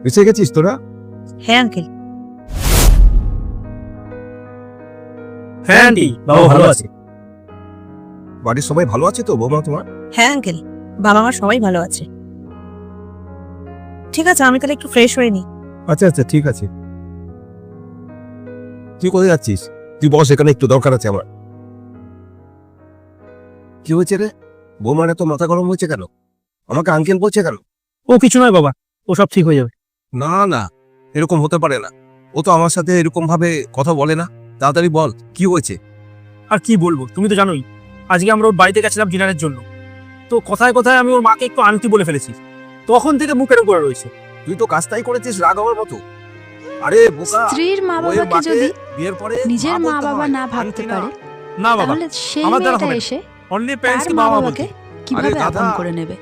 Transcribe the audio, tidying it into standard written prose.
এসে গেছিস তোরা? হ্যাঁ আঙ্কেল। হ্যাঁ আন্টি, বাবা ভালো আছে। বাড়ির সবাই ভালো আছে তো বৌমা তোমার? হ্যাঁ আঙ্কেল, বাবা মা সবাই ভালো আছে। ঠিক আছে, আমি তাহলে একটু ফ্রেশ হয়ে নিই। আচ্ছা আচ্ছা ঠিক আছে। তুই কোথায় যাচ্ছিস? তুই বস, এখানে একটু দরকার আছে আমার। কি হয়েছে রে? বৌমার এত মাথা গরম হয়েছে কেন? আমাকে আঙ্কেল বলছে কেন? ও কিছু নয় বাবা, ও সব ঠিক হয়ে যাবে। না না, এরকম হতে পারে না। ও তো আমার সাথে এরকম ভাবে কথা বলে না। তাড়াতাড়ি বল কি হয়েছে। আর কি বলবো, তুমি তো জানোই আজকে আমরা ওর বাড়িতে গেছিলাম ডিনারের জন্য। তো কথায় কথায় আমি ওর মাকে একটু আন্টি বলে ফেলেছি। তখন থেকে মুখের উপরে রয়েছে। তুই তো কাজটাই করেছিস রাগ হওয়ার মতো। আরে বোকা, স্ত্রীর মা বউয়ের বাবাকে মাকে যদি বিয়ের পরে নিজের মা মা বলতে বাবা হয়, না ভাবতে আন্টি না। পারে, না বাবা, তাহলে সেই আমার দ্বারা মেয়েটা হবে না। এসে অনলি তার প্যারেন্টস কি মা বাবা বাবাকে বলতে। কিভাবে আরে দাদা, আপন করে নেবে?